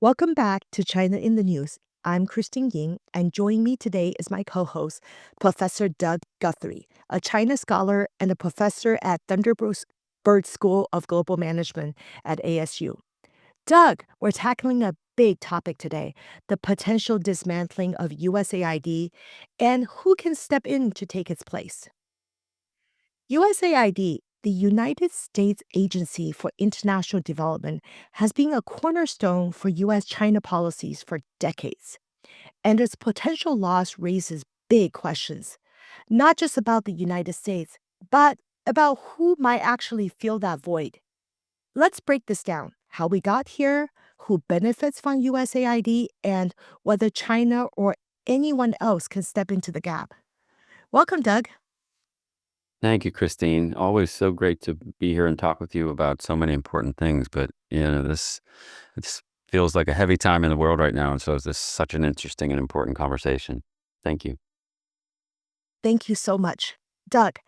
Welcome back to China in the News. I'm Christine Ying, and joining me today is my co host, Professor Doug Guthrie, a China scholar and a professor at Thunderbird School of Global Management at ASU. Doug, we're tackling a big topic today: the potential dismantling of USAID and who can step in to take its place. USAID, the United States Agency for International Development, has been a cornerstone for U.S. China policies for decades, and its potential loss raises big questions, not just about the United States, but about who might actually fill that void. Let's break this down: how we got here, who benefits from USAID, and whether China or anyone else can step into the gap. Welcome, Doug. Thank you, Christine. Always so great to be here and talk with you about so many important things. But this feels like a heavy time in the world right now, and so this is such an interesting and important conversation. Thank you. Thank you so much. Doug,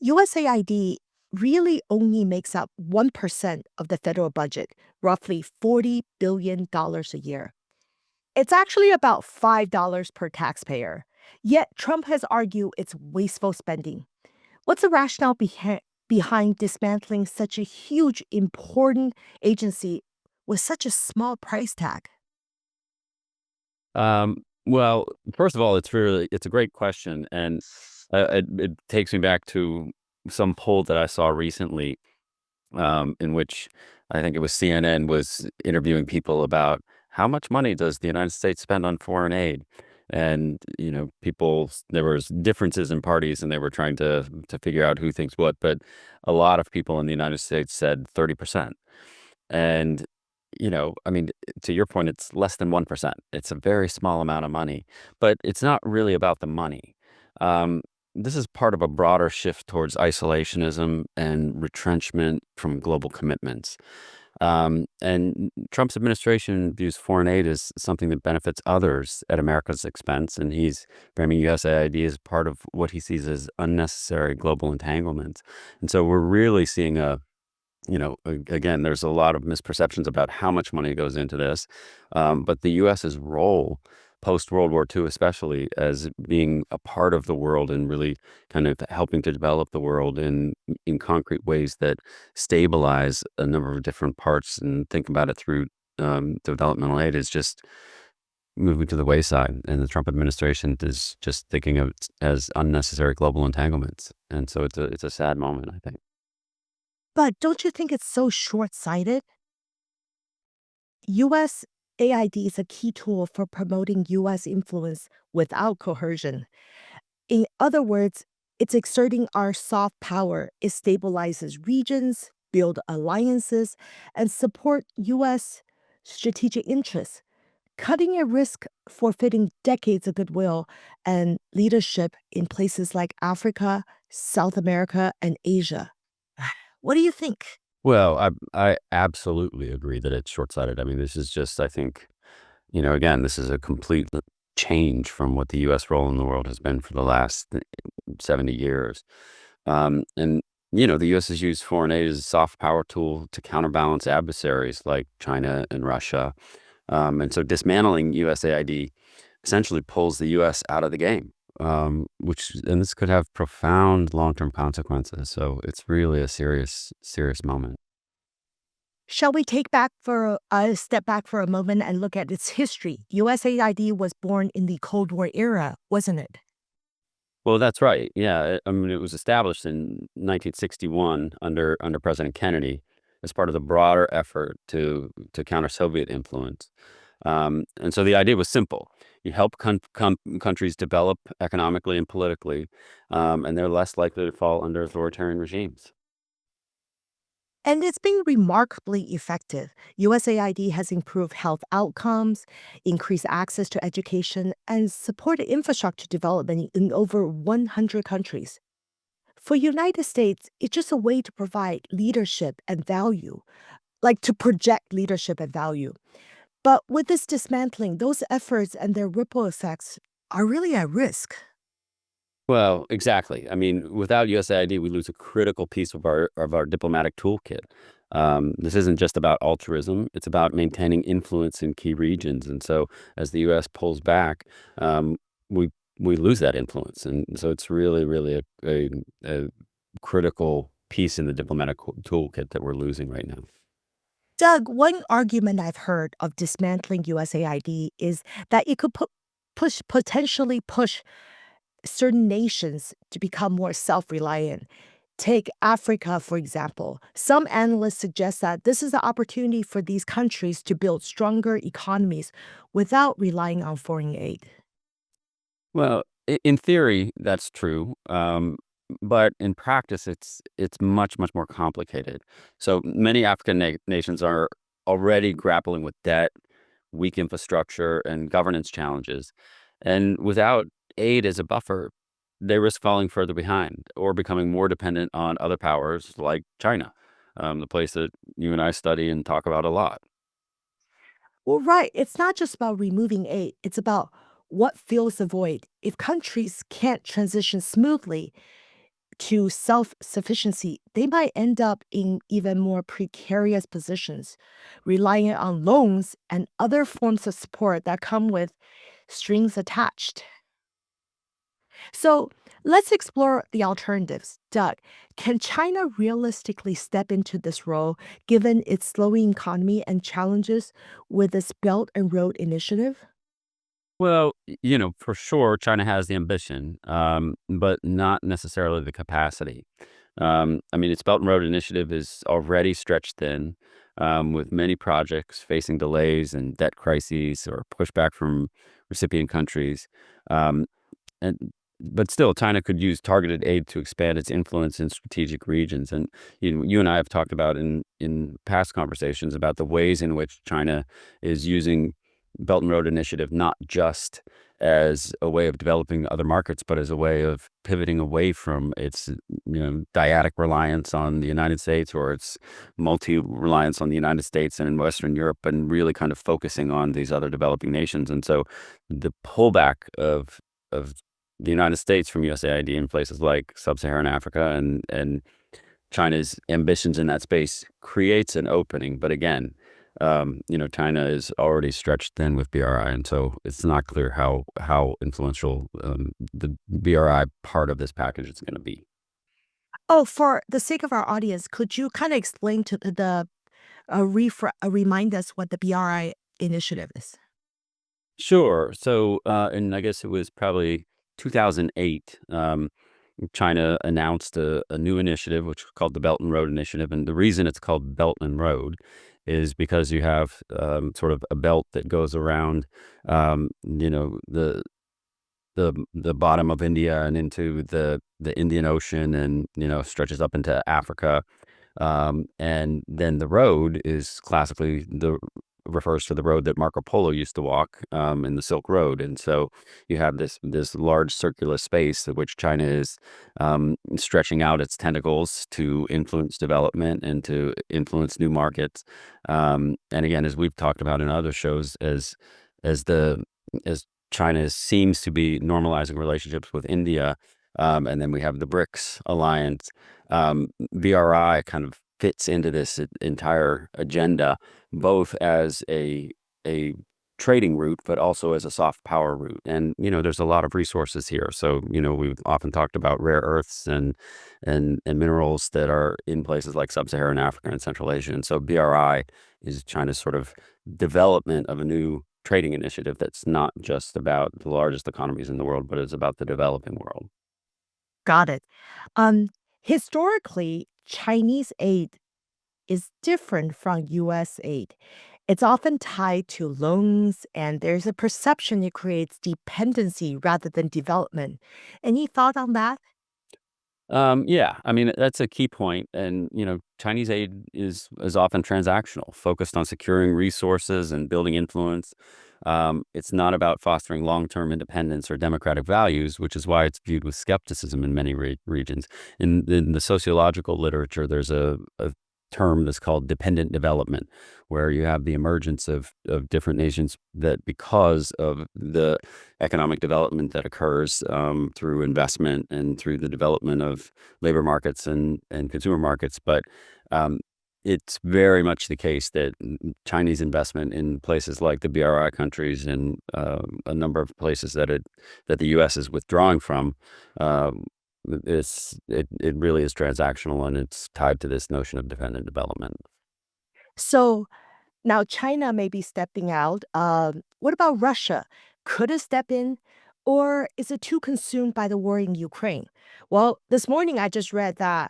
USAID really only makes up 1% of the federal budget, roughly $40 billion a year. It's actually about $5 per taxpayer. Yet Trump has argued it's wasteful spending. What's the rationale behind dismantling such a huge, important agency with such a small price tag? Well, first of all, it's a great question, and it takes me back to some poll that I saw recently, in which I think it was CNN was interviewing people about how much money does the United States spend on foreign aid. And there was differences in parties, and they were trying to figure out who thinks what. But a lot of people in the United States said 30%. And I mean, to your point, it's less than 1%. It's a very small amount of money, but it's not really about the money. Um, this is part of a broader shift towards isolationism and retrenchment from global commitments. And Trump's administration views foreign aid as something that benefits others at America's expense, and he's framing USAID as part of what he sees as unnecessary global entanglements. And so we're really seeing again, there's a lot of misperceptions about how much money goes into this, but the U.S.'s role post-World War II, especially as being a part of the world and really kind of helping to develop the world in concrete ways that stabilize a number of different parts and think about it through developmental aid, is just moving to the wayside. And the Trump administration is just thinking of it as unnecessary global entanglements. And so it's a sad moment, I think. But don't you think it's so short sighted? U.S. AID is a key tool for promoting U.S. influence without coercion. In other words, it's exerting our soft power. It stabilizes regions, build alliances, and support U.S. strategic interests, cutting a risk forfeiting decades of goodwill and leadership in places like Africa, South America, and Asia. What do you think? Well, I absolutely agree that it's short-sighted. I mean, this is just, I think, again, this is a complete change from what the U.S. role in the world has been for the last 70 years. And the U.S. has used foreign aid as a soft power tool to counterbalance adversaries like China and Russia. And so dismantling USAID essentially pulls the U.S. out of the game, and this could have profound long-term consequences. So it's really a serious, serious moment. Shall we take back for a step back for a moment and look at its history? USAID was born in the Cold War era, wasn't it? Well, that's right. Yeah, I mean, it was established in 1961 under President Kennedy as part of the broader effort to counter Soviet influence. And so the idea was simple: you help countries develop economically and politically, and they're less likely to fall under authoritarian regimes. And it's been remarkably effective. USAID has improved health outcomes, increased access to education, and supported infrastructure development in over 100 countries. For United States, it's just a way to provide leadership and value, like to project leadership and value. But with this dismantling, those efforts and their ripple effects are really at risk. Well, exactly. I mean, without USAID, we lose a critical piece of our diplomatic toolkit. This isn't just about altruism; it's about maintaining influence in key regions. And so, as the U.S. pulls back, we we lose that influence, and so it's really, really a critical piece in the diplomatic toolkit that we're losing right now. Doug, one argument I've heard of dismantling USAID is that it could potentially push certain nations to become more self-reliant. Take Africa, for example. Some analysts suggest that this is an opportunity for these countries to build stronger economies without relying on foreign aid. Well, in theory, that's true, but in practice, it's much, much more complicated. So many African nations are already grappling with debt, weak infrastructure, and governance challenges. And without aid as a buffer, they risk falling further behind or becoming more dependent on other powers like China, the place that you and I study and talk about a lot. Well, right. It's not just about removing aid, it's about what fills the void. If countries can't transition smoothly to self sufficiency, they might end up in even more precarious positions, relying on loans and other forms of support that come with strings attached. So let's explore the alternatives. Doug, can China realistically step into this role given its slowing economy and challenges with its Belt and Road Initiative? Well, for sure, China has the ambition, but not necessarily the capacity. I mean, its Belt and Road Initiative is already stretched thin, with many projects facing delays and debt crises or pushback from recipient countries. Um, and but still, China could use targeted aid to expand its influence in strategic regions. And you and I have talked about in past conversations about the ways in which China is using Belt and Road Initiative not just as a way of developing other markets, but as a way of pivoting away from its dyadic reliance on the United States or its multi reliance on the United States and in Western Europe, and really kind of focusing on these other developing nations. And so, the pullback of the United States from USAID in places like sub-Saharan Africa and China's ambitions in that space creates an opening. But again, China is already stretched thin with BRI, and so it's not clear how influential the BRI part of this package is going to be. Oh, for the sake of our audience, could you kind of explain to remind us what the BRI initiative is? Sure. So, and I guess it was probably 2008. China announced a new initiative, which was called the Belt and Road Initiative. And the reason it's called Belt and Road is because you have sort of a belt that goes around, the bottom of India and into the Indian Ocean, and stretches up into Africa. And then the road is classically refers to the road that Marco Polo used to walk, in the Silk Road. And so you have this large circular space of which China is stretching out its tentacles to influence development and to influence new markets. And again, as we've talked about in other shows, as the as China seems to be normalizing relationships with India, and then we have the BRICS alliance. BRI kind of fits into this entire agenda, both as a trading route, but also as a soft power route. And there's a lot of resources here. So we've often talked about rare earths and minerals that are in places like sub-Saharan Africa and Central Asia. And so BRI is China's sort of development of a new trading initiative that's not just about the largest economies in the world, but it's about the developing world. Got it. Um, Historically, Chinese aid is different from US aid. It's often tied to loans, and there's a perception it creates dependency rather than development. Any thought on that? Yeah, I mean, that's a key point. And, Chinese aid is often transactional, focused on securing resources and building influence. It's not about fostering long-term independence or democratic values, which is why it's viewed with skepticism in many regions. In the sociological literature, there's a term that's called dependent development, where you have the emergence of different nations that, because of the economic development that occurs through investment and through the development of labor markets and consumer markets, but um, it's very much the case that Chinese investment in places like the BRI countries and a number of places that the U.S. is withdrawing from, um, it really is transactional, and it's tied to this notion of dependent development. So now China may be stepping out. What about Russia? Could it step in? Or is it too consumed by the war in Ukraine? Well, this morning I just read that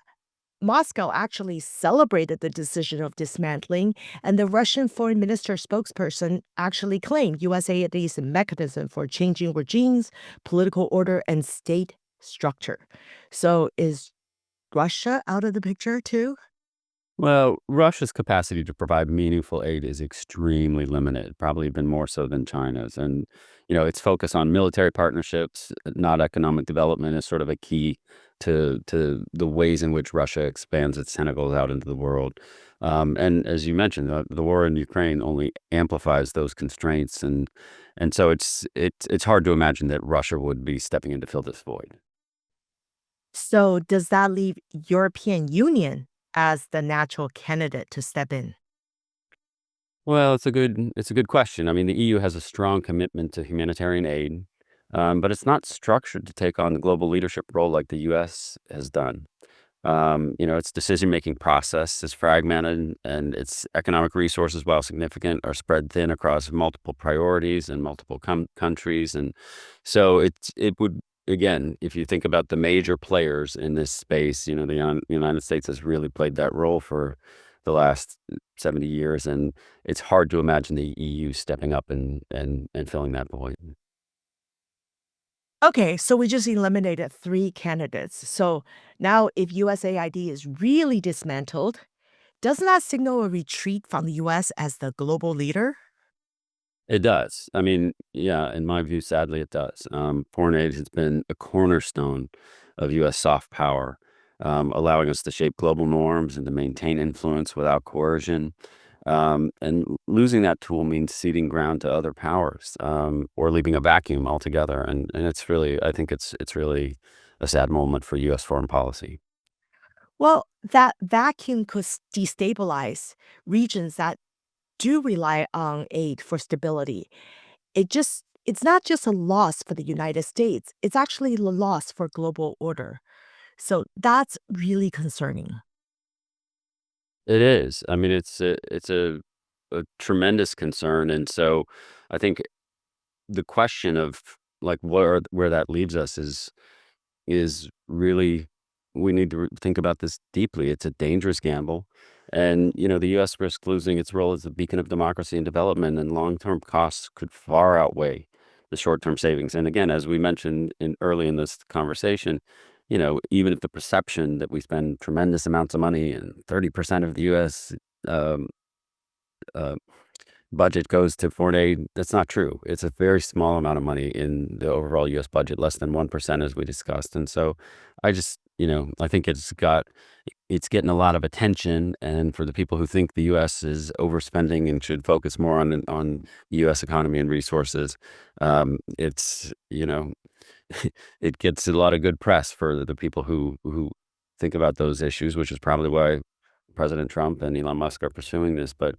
Moscow actually celebrated the decision of dismantling, and the Russian foreign minister spokesperson actually claimed USAID is a mechanism for changing regimes, political order, and state structure. So is Russia out of the picture too? Well, Russia's capacity to provide meaningful aid is extremely limited, probably even more so than China's. And, its focus on military partnerships, not economic development, is sort of a key to the ways in which Russia expands its tentacles out into the world. And as you mentioned, the war in Ukraine only amplifies those constraints, and so it's hard to imagine that Russia would be stepping in to fill this void. So does that leave European Union as the natural candidate to step in? Well, it's a good question. I mean, the EU has a strong commitment to humanitarian aid, but it's not structured to take on the global leadership role like the U.S. has done. Its decision-making process is fragmented, and its economic resources, while significant, are spread thin across multiple priorities and multiple countries. And so it would, again, if you think about the major players in this space, the United States has really played that role for the last 70 years, and it's hard to imagine the EU stepping up and filling that void. Okay, so we just eliminated three candidates. So now, if USAID is really dismantled, doesn't that signal a retreat from the US as the global leader? It does. I mean, yeah, in my view, sadly, it does. Foreign aid has been a cornerstone of U.S. soft power, allowing us to shape global norms and to maintain influence without coercion. And losing that tool means ceding ground to other powers, or leaving a vacuum altogether. And it's really, I think it's really a sad moment for U.S. foreign policy. Well, that vacuum could destabilize regions that do rely on aid for stability. It's not just a loss for the United States, it's actually a loss for global order. So that's really concerning. It is. I mean, it's a tremendous concern, and so I think the question of like where that leaves us is really, we need to think about this deeply. It's a dangerous gamble, and the U.S. risks losing its role as a beacon of democracy and development, and long-term costs could far outweigh the short-term savings. And again, as we mentioned early in this conversation, even if the perception that we spend tremendous amounts of money and 30% of the U.S. Um, uh, budget goes to foreign aid, that's not true. It's a very small amount of money in the overall U.S. budget, less than 1%, as we discussed. And so I think it's getting a lot of attention. And for the people who think the U.S. is overspending and should focus more on the U.S. economy and resources, it's, it gets a lot of good press for the people who think about those issues, which is probably why President Trump and Elon Musk are pursuing this. But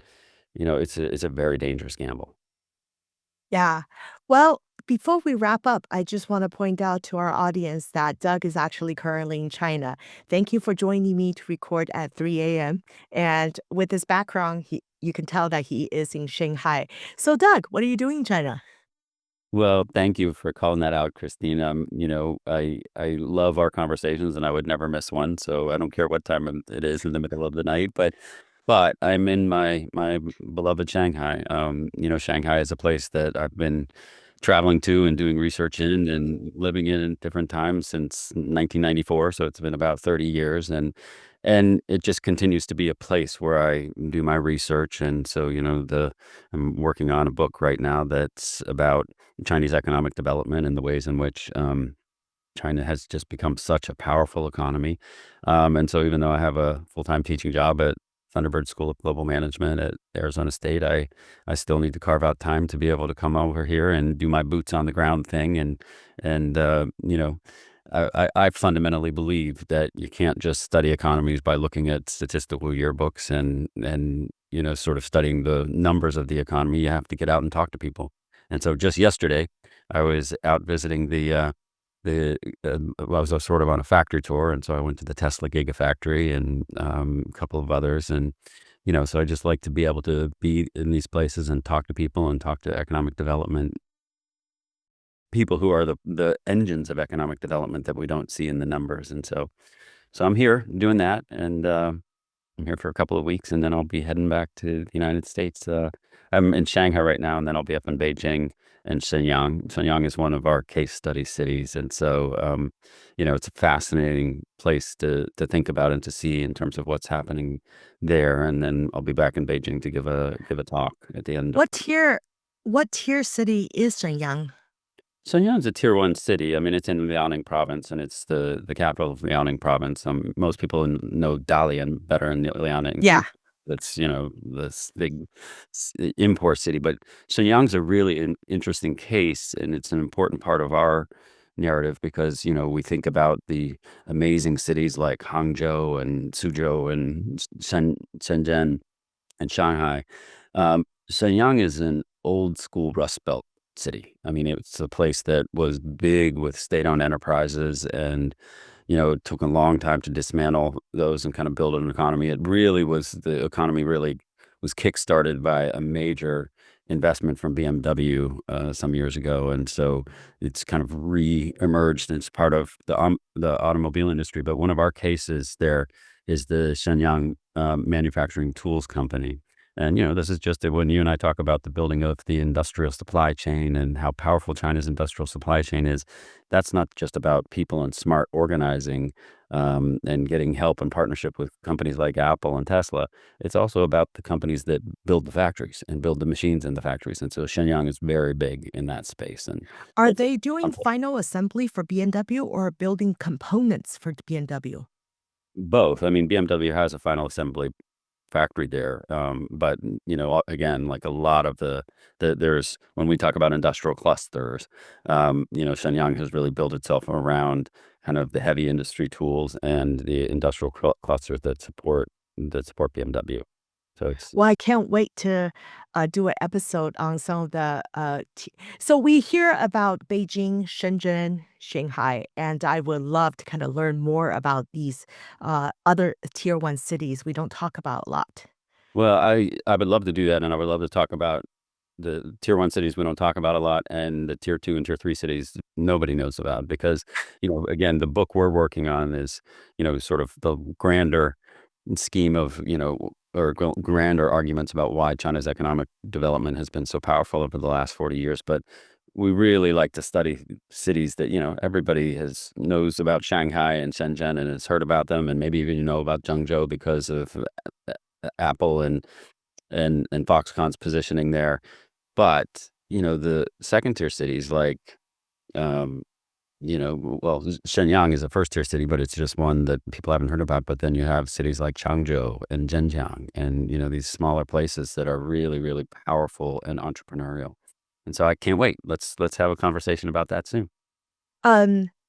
it's a very dangerous gamble. Yeah. Well, before we wrap up, I just want to point out to our audience that Doug is actually currently in China. Thank you for joining me to record at 3 a.m. And with his background, you can tell that he is in Shanghai. So, Doug, what are you doing in China? Well, thank you for calling that out, Christine. I love our conversations, and I would never miss one. So I don't care what time it is in the middle of the night, but I'm in my beloved Shanghai. Shanghai is a place that I've been traveling to and doing research in and living in different times since 1994. So it's been about 30 years, and it just continues to be a place where I do my research. And so, I'm working on a book right now that's about Chinese economic development and the ways in which China has just become such a powerful economy. And so even though I have a full-time teaching job at Thunderbird School of Global Management at Arizona State, I still need to carve out time to be able to come over here and do my boots on the ground thing, and I fundamentally believe that you can't just study economies by looking at statistical yearbooks and sort of studying the numbers of the economy. You have to get out and talk to people. And so just yesterday, I was out visiting well, I was sort of on a factory tour, and so I went to the Tesla Gigafactory and a couple of others, and so I just like to be able to be in these places and talk to people and talk to economic development people who are the engines of economic development that we don't see in the numbers. And so I'm here doing that, and I'm here for a couple of weeks, and then I'll be heading back to the United States. I'm in Shanghai right now, and then I'll be up in Beijing and Shenyang. Shenyang is one of our case study cities, and so it's a fascinating place to think about and to see in terms of what's happening there. And then I'll be back in Beijing to give a talk at the end. What tier city is Shenyang? Shenyang's a tier one city. I mean, it's in Liaoning province, and it's the capital of Liaoning province. Most people know Dalian better in the Liaoning. Yeah. That's this big import city. But Shenyang's a really interesting case, and it's an important part of our narrative because we think about the amazing cities like Hangzhou and Suzhou and Shenzhen and Shanghai. Shenyang is an old school Rust Belt city. I mean, it's a place that was big with state-owned enterprises, and it took a long time to dismantle those and kind of build an economy. The economy really was kickstarted by a major investment from BMW some years ago, and so it's kind of re-emerged as part of the automobile industry. But one of our cases there is the Shenyang Manufacturing Tools Company. And, this is just when you and I talk about the building of the industrial supply chain and how powerful China's industrial supply chain is. That's not just about people and smart organizing and getting help and partnership with companies like Apple and Tesla. It's also about the companies that build the factories and build the machines in the factories. And so Shenyang is very big in that space. And Are it's they doing final assembly for BMW or building components for BMW? both. I mean, BMW has a final assembly factory there. But again, like a lot of there's when we talk about industrial clusters, Shenyang has really built itself around kind of the heavy industry tools and the industrial clusters that support BMW. So it's Well, I can't wait to do an episode on some of the. So we hear about Beijing, Shenzhen, Shanghai, and I would love to kind of learn more about these other tier one cities we don't talk about a lot. Well, I would love to do that, and I would love to talk about the tier one cities we don't talk about a lot, and the tier two and tier three cities nobody knows about because, again, the book we're working on is, sort of the grander scheme of, or grander arguments about why China's economic development has been so powerful over the last 40 years. But we really like to study cities that, everybody knows about Shanghai and Shenzhen and has heard about them, and maybe even about Zhengzhou because of Apple and Foxconn's positioning there. But, the second tier cities like, um, well, Shenyang is a first tier city, but it's just one that people haven't heard about. But then you have cities like Changzhou and Zhenjiang and, these smaller places that are really, really powerful and entrepreneurial. And so I can't wait. Let's have a conversation about that soon.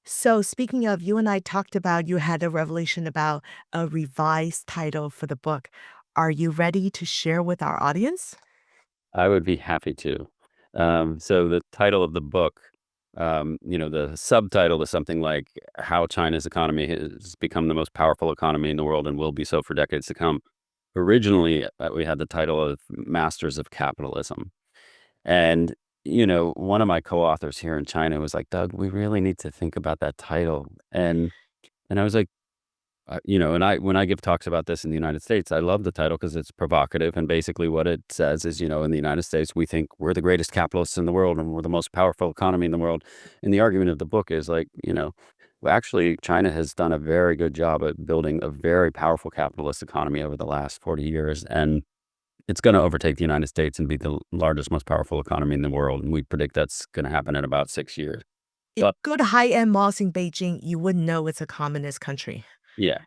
So speaking of, you and I talked about you had a revelation about a revised title for the book. Are you ready to share with our audience? I would be happy to. So the title of the book, the subtitle is something like How China's Economy Has Become the Most Powerful Economy in the World and Will Be So for Decades to Come. Originally, we had the title of Masters of Capitalism. And, one of my co-authors here in China was like, Doug, we really need to think about that title. And I was like, and when I give talks about this in the United States, I love the title because it's provocative. And basically what it says is, in the United States, we think we're the greatest capitalists in the world and we're the most powerful economy in the world. And the argument of the book is like, well, actually, China has done a very good job at building a very powerful capitalist economy over the last 40 years. And it's going to overtake the United States and be the largest, most powerful economy in the world. And we predict that's going to happen in about 6 years. If But you go to high-end malls in Beijing, you wouldn't know it's a communist country. yeah.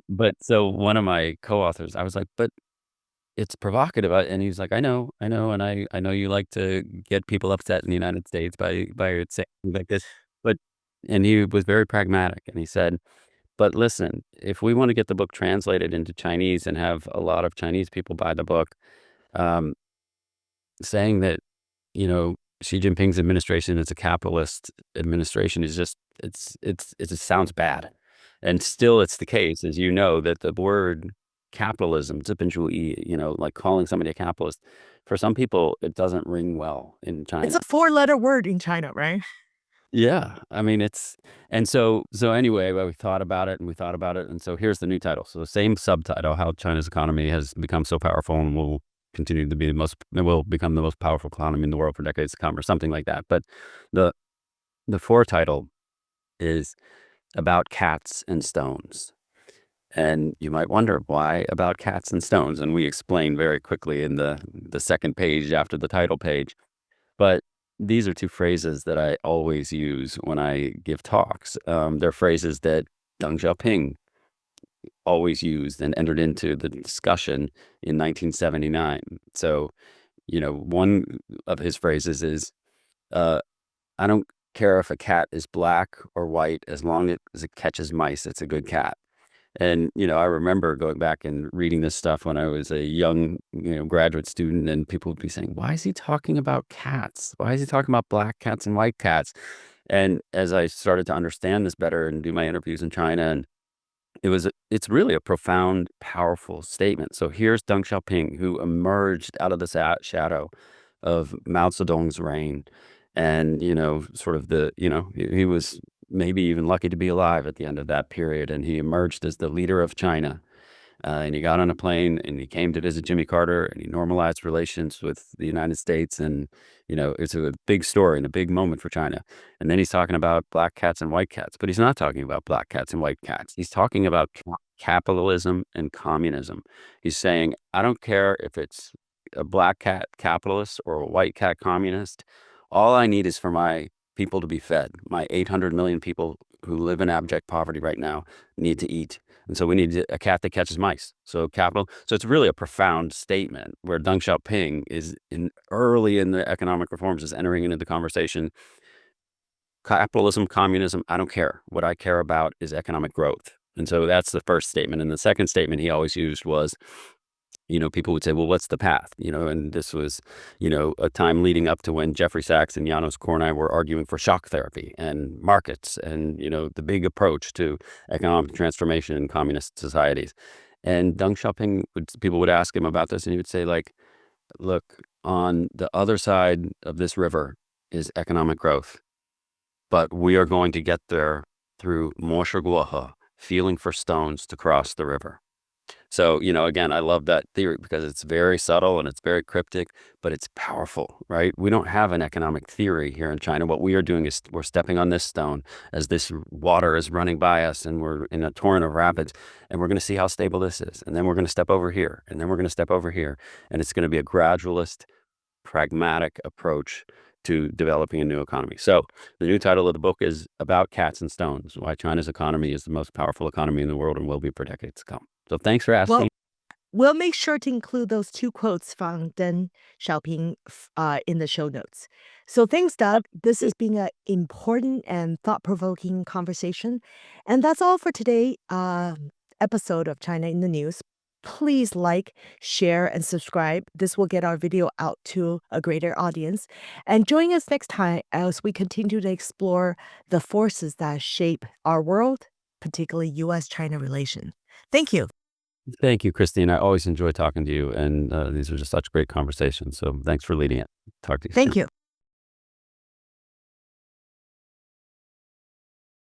But so one of my co-authors, I was like, but it's provocative. And he's like, I know. And I know you like to get people upset in the United States by saying like this, but And he was very pragmatic. And he said, but listen, if we want to get the book translated into Chinese and have a lot of Chinese people buy the book, um, saying that, Xi Jinping's administration is a capitalist administration is just, it just sounds bad. And still it's the case, as you know, that the word capitalism, 资本主义, like calling somebody a capitalist, for some people, it doesn't ring well in It's China. a four-letter word in China, right? Yeah, I mean, and so anyway, well, we thought about it and we thought about it, and so here's the new title. So the same subtitle, How China's Economy Has Become So Powerful and Will Continue to Be it will become the most powerful economy in the world for decades to come, or something like that. But the foretitle is About Cats and Stones. And you might wonder why about cats and stones, and we explain very quickly in the second page after the title page. But these are two phrases that I always use when I give talks. They're phrases that Deng Xiaoping always used and entered into the discussion in 1979. So, one of his phrases is, I don't care if a cat is black or white, as long as it catches mice, it's a good cat. And, I remember going back and reading this stuff when I was a young, graduate student, and people would be saying, why is he talking about cats? Why is he talking about black cats and white cats? And as I started to understand this better and do my interviews in China, and it's really a profound, powerful statement. So here's Deng Xiaoping, who emerged out of the shadow of Mao Zedong's reign. And, sort of he was maybe even lucky to be alive at the end of that period. And he emerged as the leader of China. And he got on a plane and he came to visit Jimmy Carter, and he normalized relations with the United States. And, it's a big story and a big moment for China. And then he's talking about black cats and white cats, but he's not talking about black cats and white cats. He's talking about capitalism and communism. He's saying, I don't care if it's a black cat capitalist or a white cat communist. All I need is for my people to be fed. My 800 million people who live in abject poverty right now need to eat. And so we need a cat that catches mice. So it's really a profound statement where Deng Xiaoping is early in the economic reforms is entering into the conversation. Capitalism, communism, I don't care. What I care about is economic growth. And so that's the first statement. And the second statement he always used was, people would say, well, what's the path? And this was, a time leading up to when Jeffrey Sachs and Janos Kornai were arguing for shock therapy and markets and, the big approach to economic transformation in communist societies. And Deng Xiaoping, people would ask him about this, and he would say, like, look, on the other side of this river is economic growth, but we are going to get there through Moshiguohe, feeling for stones to cross the river. So, again, I love that theory because it's very subtle and it's very cryptic, but it's powerful, right? We don't have an economic theory here in China. What we are doing is we're stepping on this stone as this water is running by us and we're in a torrent of rapids, and we're going to see how stable this is. And then we're going to step over here, and then we're going to step over here. And it's going to be a gradualist, pragmatic approach to developing a new economy. So the new title of the book is About Cats and Stones, Why China's Economy is the Most Powerful Economy in the World and Will Be for Decades to Come. So thanks for asking. Well, we'll make sure to include those two quotes from Deng Xiaoping in the show notes. So thanks, Doug. This has been an important and thought-provoking conversation. And that's all for today episode of China in the News. Please like, share, and subscribe. This will get our video out to a greater audience. And join us next time as we continue to explore the forces that shape our world, particularly U.S.-China relations. Thank you. Thank you, Christine. I always enjoy talking to you, and these are just such great conversations. So thanks for leading it. Talk to you soon. Thank you.